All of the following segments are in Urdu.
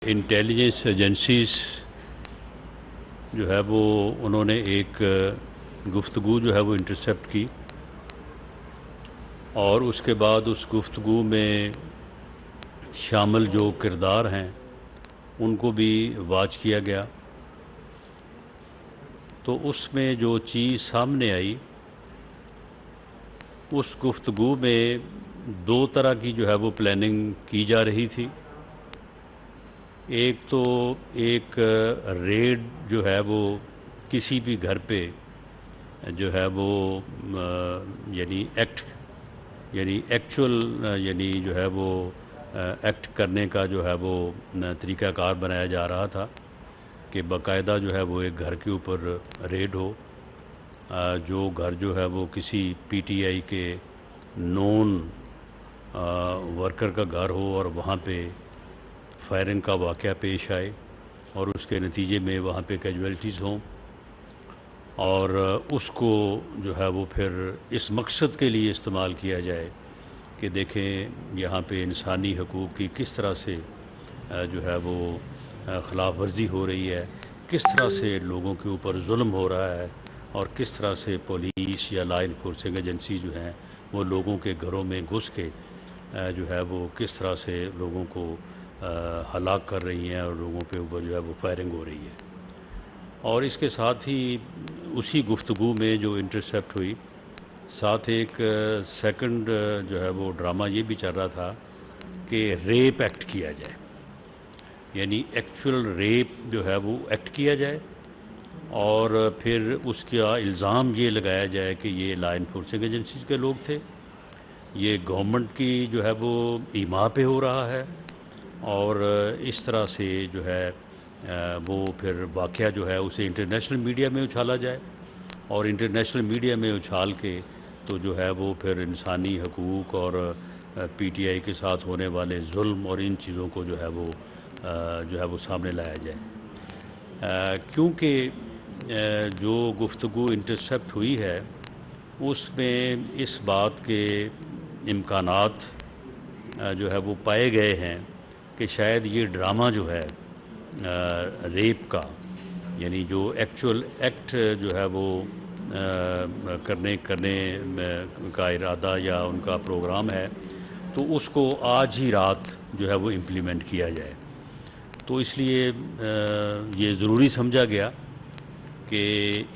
انٹیلیجنس ایجنسیز جو ہے وہ انہوں نے ایک گفتگو جو ہے وہ انٹرسیپٹ کی، اور اس کے بعد اس گفتگو میں شامل جو کردار ہیں ان کو بھی واچ کیا گیا۔ تو اس میں جو چیز سامنے آئی، اس گفتگو میں دو طرح کی جو ہے وہ پلاننگ کی جا رہی تھی۔ ایک تو ایک ریڈ جو ہے وہ کسی بھی گھر پہ جو ہے وہ یعنی ایکچول یعنی جو ہے وہ ایکٹ کرنے کا جو ہے وہ طریقہ کار بنایا جا رہا تھا کہ باقاعدہ جو ہے وہ ایک گھر کے اوپر ریڈ ہو، جو گھر جو ہے وہ کسی پی ٹی آئی کے نون ورکر کا گھر ہو اور وہاں پہ فائرنگ کا واقعہ پیش آئے اور اس کے نتیجے میں وہاں پہ کیجویلٹیز ہوں، اور اس کو جو ہے وہ پھر اس مقصد کے لیے استعمال کیا جائے کہ دیکھیں یہاں پہ انسانی حقوق کی کس طرح سے جو ہے وہ خلاف ورزی ہو رہی ہے، کس طرح سے لوگوں کے اوپر ظلم ہو رہا ہے، اور کس طرح سے پولیس یا لا انفورسنگ ایجنسی جو ہیں وہ لوگوں کے گھروں میں گھس کے جو ہے وہ کس طرح سے لوگوں کو ہلاک کر رہی ہیں اور لوگوں پہ اوپر جو ہے وہ فائرنگ ہو رہی ہے۔ اور اس کے ساتھ ہی اسی گفتگو میں جو انٹرسیپٹ ہوئی، ساتھ ایک سیکنڈ جو ہے وہ ڈرامہ یہ بھی چل رہا تھا کہ ریپ ایکٹ کیا جائے، یعنی ایکچول ریپ جو ہے وہ ایکٹ کیا جائے، اور پھر اس کا الزام یہ لگایا جائے کہ یہ لا انفورسنگ ایجنسیز کے لوگ تھے، یہ گورنمنٹ کی جو ہے وہ ایما پہ ہو رہا ہے، اور اس طرح سے جو ہے وہ پھر واقعہ جو ہے اسے انٹرنیشنل میڈیا میں اچھالا جائے، اور انٹرنیشنل میڈیا میں اچھال کے تو جو ہے وہ پھر انسانی حقوق اور پی ٹی آئی کے ساتھ ہونے والے ظلم اور ان چیزوں کو جو ہے وہ سامنے لایا جائے، کیونکہ جو گفتگو انٹرسیپٹ ہوئی ہے اس میں اس بات کے امکانات جو ہے وہ پائے گئے ہیں کہ شاید یہ ڈرامہ جو ہے ریپ کا، یعنی جو ایکچول ایکٹ جو ہے وہ کرنے کا ارادہ یا ان کا پروگرام ہے، تو اس کو آج ہی رات جو ہے وہ امپلیمنٹ کیا جائے۔ تو اس لیے یہ ضروری سمجھا گیا کہ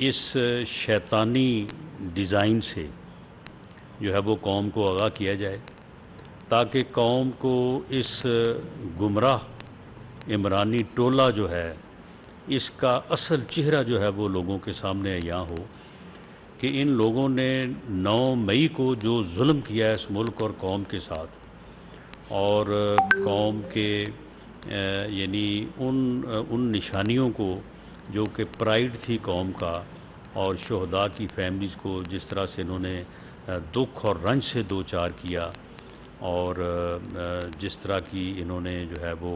اس شیطانی ڈیزائن سے جو ہے وہ قوم کو آگاہ کیا جائے، تاکہ قوم کو اس گمراہ عمرانی ٹولہ جو ہے اس کا اصل چہرہ جو ہے وہ لوگوں کے سامنے عیاں ہو کہ ان لوگوں نے 9 مئی کو جو ظلم کیا ہے اس ملک اور قوم کے ساتھ، اور قوم کے یعنی ان نشانیوں کو جو کہ پرائیڈ تھی قوم کا، اور شہداء کی فیملیز کو جس طرح سے انہوں نے دکھ اور رنج سے دوچار کیا، اور جس طرح کی انہوں نے جو ہے وہ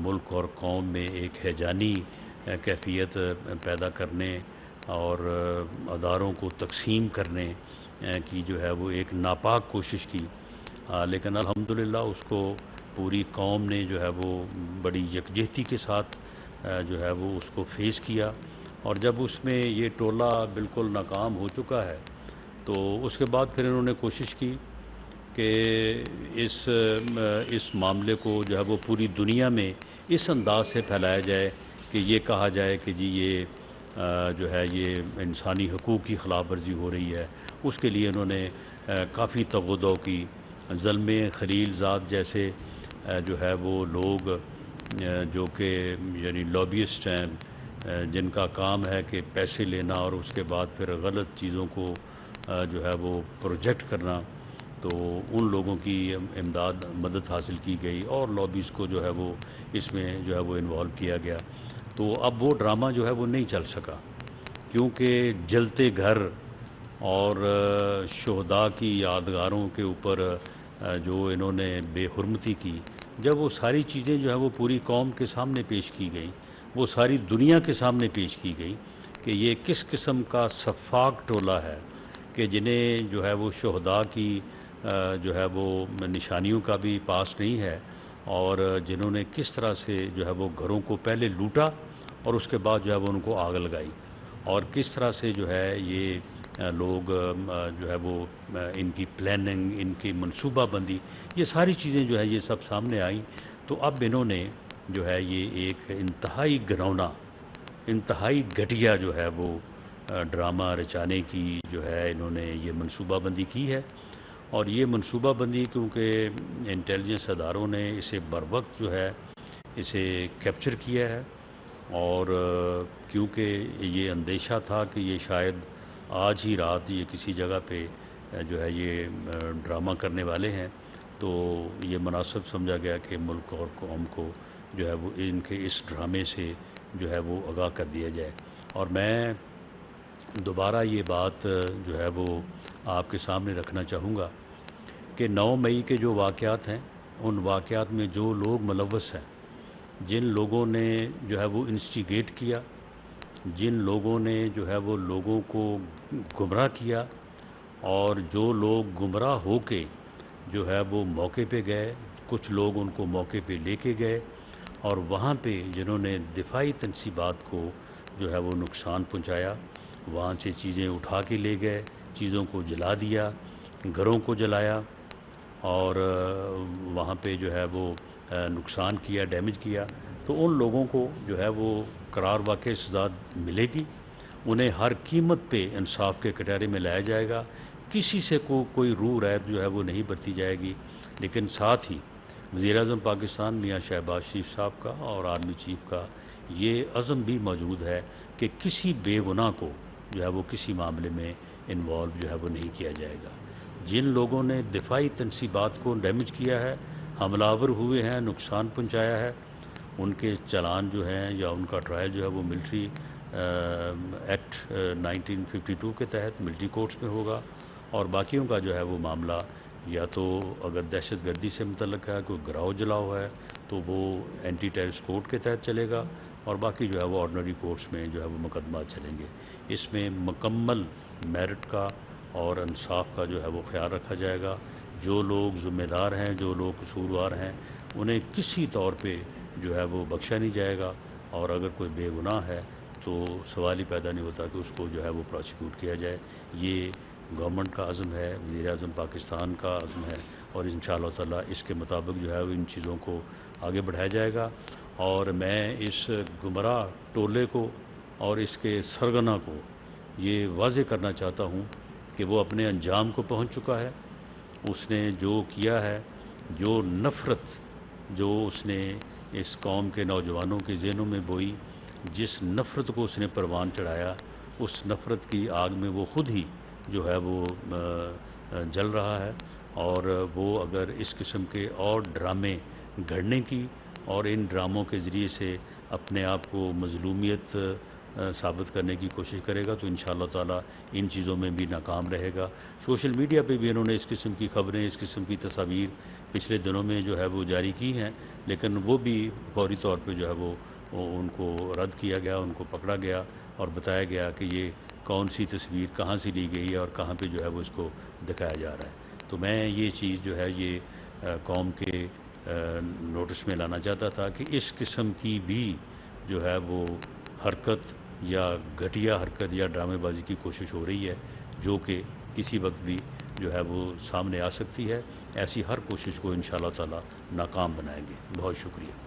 ملک اور قوم میں ایک ہیجانی کیفیت پیدا کرنے اور اداروں کو تقسیم کرنے کی جو ہے وہ ایک ناپاک کوشش کی، لیکن الحمدللہ اس کو پوری قوم نے جو ہے وہ بڑی یکجہتی کے ساتھ جو ہے وہ اس کو فیس کیا، اور جب اس میں یہ ٹولہ بالکل ناکام ہو چکا ہے تو اس کے بعد پھر انہوں نے کوشش کی کہ اس معاملے کو جو ہے وہ پوری دنیا میں اس انداز سے پھیلایا جائے کہ یہ کہا جائے کہ جی یہ جو ہے یہ انسانی حقوق کی خلاف ورزی ہو رہی ہے۔ اس کے لیے انہوں نے کافی تغدو کی، ظلم خلیل ذات جیسے جو ہے وہ لوگ جو کہ یعنی لابیسٹ ہیں، جن کا کام ہے کہ پیسے لینا اور اس کے بعد پھر غلط چیزوں کو جو ہے وہ پروجیکٹ کرنا، تو ان لوگوں کی مدد حاصل کی گئی اور لابیز کو جو ہے وہ اس میں جو ہے وہ انوالو کیا گیا۔ تو اب وہ ڈرامہ جو ہے وہ نہیں چل سکا، کیونکہ جلتے گھر اور شہداء کی یادگاروں کے اوپر جو انہوں نے بے حرمتی کی، جب وہ ساری چیزیں جو ہے وہ پوری قوم کے سامنے پیش کی گئی، وہ ساری دنیا کے سامنے پیش کی گئی کہ یہ کس قسم کا سفاک ٹولہ ہے کہ جنہیں جو ہے وہ شہداء کی جو ہے وہ نشانیوں کا بھی پاس نہیں ہے، اور جنہوں نے کس طرح سے جو ہے وہ گھروں کو پہلے لوٹا اور اس کے بعد جو ہے وہ ان کو آگ لگائی، اور کس طرح سے جو ہے یہ لوگ جو ہے وہ ان کی پلاننگ، ان کی منصوبہ بندی، یہ ساری چیزیں جو ہے یہ سب سامنے آئیں۔ تو اب انہوں نے جو ہے یہ ایک انتہائی گھنونا، انتہائی گھٹیا جو ہے وہ ڈرامہ رچانے کی جو ہے انہوں نے یہ منصوبہ بندی کی ہے۔ اور یہ منصوبہ بندی کیونکہ انٹیلیجنس اداروں نے اسے بروقت جو ہے اسے کیپچر کیا ہے، اور کیونکہ یہ اندیشہ تھا کہ یہ شاید آج ہی رات یہ کسی جگہ پہ جو ہے یہ ڈرامہ کرنے والے ہیں، تو یہ مناسب سمجھا گیا کہ ملک اور قوم کو جو ہے وہ ان کے اس ڈرامے سے جو ہے وہ آگاہ کر دیا جائے۔ اور میں دوبارہ یہ بات جو ہے وہ آپ کے سامنے رکھنا چاہوں گا کہ 9 مئی کے جو واقعات ہیں، ان واقعات میں جو لوگ ملوث ہیں، جن لوگوں نے جو ہے وہ انسٹیگیٹ کیا، جن لوگوں نے جو ہے وہ لوگوں کو گمراہ کیا، اور جو لوگ گمراہ ہو کے جو ہے وہ موقع پہ گئے، کچھ لوگ ان کو موقع پہ لے کے گئے، اور وہاں پہ جنہوں نے دفاعی تنصیبات کو جو ہے وہ نقصان پہنچایا، وہاں سے چیزیں اٹھا کے لے گئے، چیزوں کو جلا دیا، گھروں کو جلایا، اور وہاں پہ جو ہے وہ نقصان کیا، ڈیمیج کیا، تو ان لوگوں کو جو ہے وہ قرار واقع سزا ملے گی، انہیں ہر قیمت پہ انصاف کے کٹہرے میں لایا جائے گا، کسی سے کوئی روح ریت جو ہے وہ نہیں برتی جائے گی۔ لیکن ساتھ ہی وزیر اعظم پاکستان میاں شہباز شریف صاحب کا اور آرمی چیف کا یہ عزم بھی موجود ہے کہ کسی بے گناہ کو جو ہے وہ کسی معاملے میں انوالو جو ہے وہ نہیں کیا جائے گا۔ جن لوگوں نے دفاعی تنصیبات کو ڈیمیج کیا ہے، حملہ آور ہوئے ہیں، نقصان پہنچایا ہے، ان کے چلان جو ہیں یا ان کا ٹرائل جو ہے وہ ملٹری ایکٹ 1952 کے تحت ملٹری کورٹس میں ہوگا، اور باقیوں کا جو ہے وہ معاملہ یا تو اگر دہشت گردی سے متعلق ہے، کوئی گراؤ جلاؤ ہے، تو وہ اینٹی ٹیررسٹ کورٹ کے تحت چلے گا، اور باقی جو ہے وہ آرڈنری کورٹس میں جو ہے وہ مقدمات چلیں گے۔ اس میں مکمل میرٹ کا اور انصاف کا جو ہے وہ خیال رکھا جائے گا۔ جو لوگ ذمہ دار ہیں، جو لوگ قصوروار ہیں، انہیں کسی طور پہ جو ہے وہ بخشا نہیں جائے گا، اور اگر کوئی بے گناہ ہے تو سوال ہی پیدا نہیں ہوتا کہ اس کو جو ہے وہ پروسیکیوٹ کیا جائے۔ یہ گورنمنٹ کا عزم ہے، وزیر اعظم پاکستان کا عزم ہے، اور انشاءاللہ تعالیٰ اس کے مطابق جو ہے وہ ان چیزوں کو آگے بڑھایا جائے گا۔ اور میں اس گمراہ ٹولے کو اور اس کے سرغنہ کو یہ واضح کرنا چاہتا ہوں کہ وہ اپنے انجام کو پہنچ چکا ہے۔ اس نے جو کیا ہے، جو نفرت جو اس نے اس قوم کے نوجوانوں کے ذہنوں میں بوئی، جس نفرت کو اس نے پروان چڑھایا، اس نفرت کی آگ میں وہ خود ہی جو ہے وہ جل رہا ہے، اور وہ اگر اس قسم کے اور ڈرامے گھڑنے کی اور ان ڈراموں کے ذریعے سے اپنے آپ کو مظلومیت ثابت کرنے کی کوشش کرے گا تو انشاءاللہ تعالیٰ ان چیزوں میں بھی ناکام رہے گا۔ سوشل میڈیا پہ بھی انہوں نے اس قسم کی خبریں، اس قسم کی تصاویر پچھلے دنوں میں جو ہے وہ جاری کی ہیں، لیکن وہ بھی فوری طور پہ جو ہے وہ ان کو رد کیا گیا، ان کو پکڑا گیا اور بتایا گیا کہ یہ کون سی تصویر کہاں سے لی گئی ہے اور کہاں پہ جو ہے وہ اس کو دکھایا جا رہا ہے۔ تو میں یہ چیز جو ہے یہ قوم کے نوٹس میں لانا چاہتا تھا کہ اس قسم کی بھی جو ہے وہ حرکت یا گھٹیا حرکت یا ڈرامے بازی کی کوشش ہو رہی ہے، جو کہ کسی وقت بھی جو ہے وہ سامنے آ سکتی ہے۔ ایسی ہر کوشش کو انشاءاللہ تعالیٰ ناکام بنائیں گے۔ بہت شکریہ۔